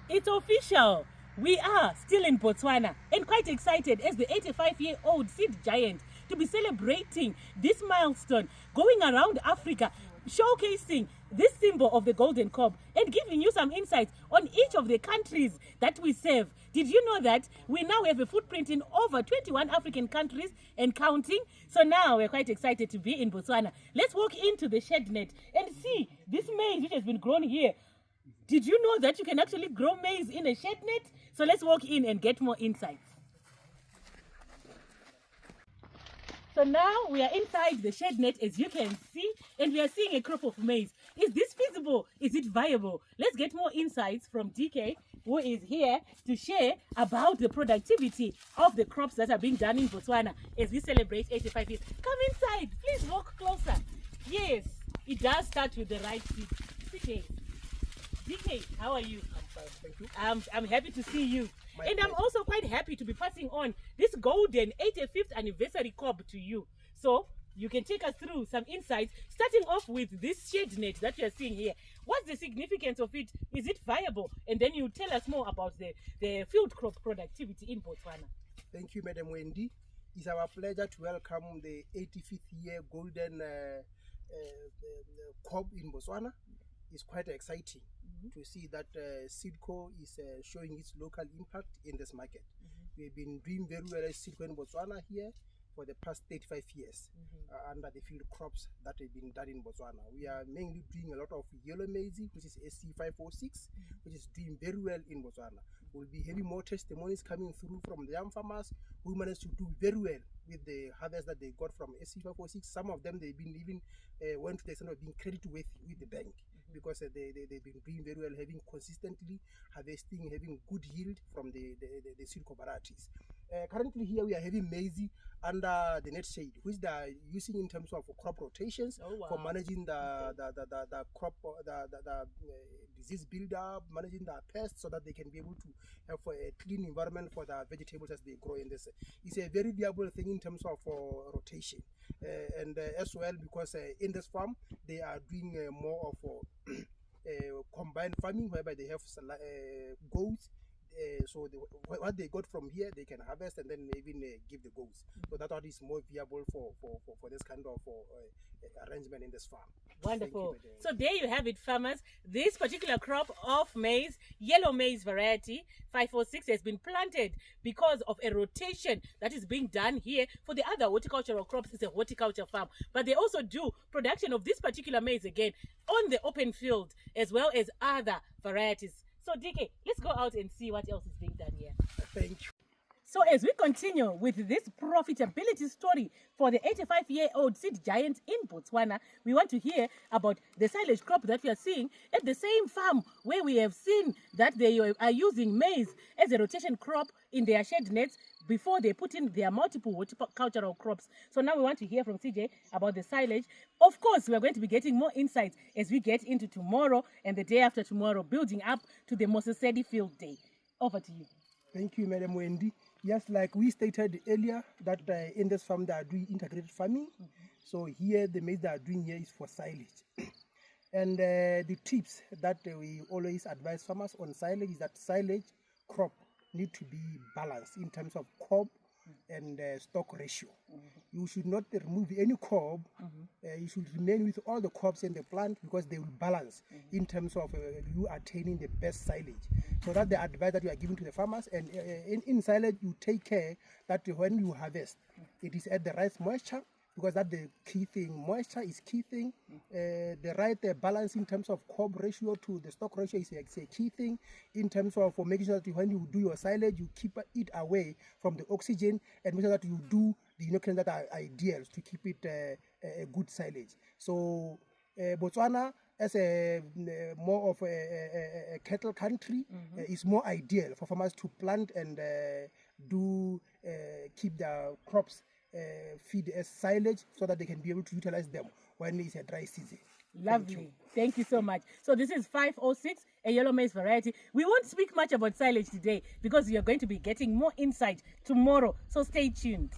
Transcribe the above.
It's official. We are still in Botswana and quite excited as the 85-year-old seed giant to be celebrating this milestone, going around Africa, showcasing this symbol of the golden cob and giving you some insights on each of the countries that we serve. Did you know that we now have a footprint in over 21 African countries and counting? So now we're quite excited to be in Botswana. Let's walk into the shed net and see this maize which has been grown here. Did you know that you can actually grow maize in a shed net? So let's walk in and get more insights. So now we are inside the shed net, as you can see, and we are seeing a crop of maize. Is this feasible? Is it viable? Let's get more insights from DK, who is here to share about the productivity of the crops that are being done in Botswana as we celebrate 85 years. Come inside, please walk closer. Yes, it does start with the right seed. DK, how are you? I'm fine, thank you. I'm happy to see you. My And I'm pleasure. also quite happy to be passing on this golden 85th anniversary cob to you. So you can take us through some insights, starting off with this shade net that you are seeing here. What's the significance of it? Is it viable? And then you tell us more about the field crop productivity in Botswana. Thank you, Madam Wendy. It's our pleasure to welcome the 85th year golden cob in Botswana. It's quite exciting to see that Seedco is showing its local impact in this market. We've been doing very well as Seedco in Botswana here for the past 35 years under the field crops that have been done in Botswana. We are mainly doing a lot of yellow maize, which is SC506, which is doing very well in Botswana. We'll be having more testimonies coming through from the young farmers who managed to do very well with the harvest that they got from SC506. Some of them, they've been even went to the extent of being credited with the bank, because they've been doing very well, having consistently harvesting, having good yield from the Seedco varieties. Currently here we are having maize under the net shade, which they are using in terms of crop rotations for managing the crop, the disease buildup, managing the pests, so that they can be able to have a clean environment for the vegetables as they grow in this. It's a very viable thing in terms of rotation. And as well, because in this farm they are doing more of combined farming, whereby they have goats. So what they got from here, they can harvest and then even give the goats. So that is more viable for this kind of arrangement in this farm. Wonderful. So there you have it, farmers. This particular crop of maize, yellow maize variety 546, has been planted because of a rotation that is being done here. For the other horticultural crops, it's a horticulture farm, but they also do production of this particular maize again on the open field, as well as other varieties. So DK, let's go out and see what else is being done here. Thank you. So as we continue with this profitability story for the 85-year-old seed giant in Botswana, we want to hear about the silage crop that we are seeing at the same farm where we have seen that they are using maize as a rotation crop in their shed nets before they put in their multiple horticultural crops. So now we want to hear from CJ about the silage. Of course, we are going to be getting more insights as we get into tomorrow and the day after tomorrow, building up to the Mosesedi Field Day. Over to you. Thank you, Madam Wendy. Yes, like we stated earlier, that in this farm they are doing integrated farming. So here the maize they are doing here is for silage. And the tips that we always advise farmers on silage is that silage crop need to be balanced in terms of cob and stock ratio. You should not remove any cob. You should remain with all the cobs in the plant, because they will balance in terms of you attaining the best silage. So that's the advice that we are giving to the farmers. And in silage, you take care that when you harvest, it is at the right moisture, because that's the key thing. Moisture is key thing. The right balance in terms of cob ratio to the stock ratio is a key thing, in terms of making sure that when you do your silage, you keep it away from the oxygen, and make sure that you do the nutrients that are ideal to keep it a good silage. So Botswana, as a more of a cattle country, is more ideal for farmers to plant and keep their crops feed as silage, so that they can be able to utilize them when it's a dry season. Lovely. Thank you so much. So this is 506, a yellow maize variety. We won't speak much about silage today because we are going to be getting more insight tomorrow. So stay tuned.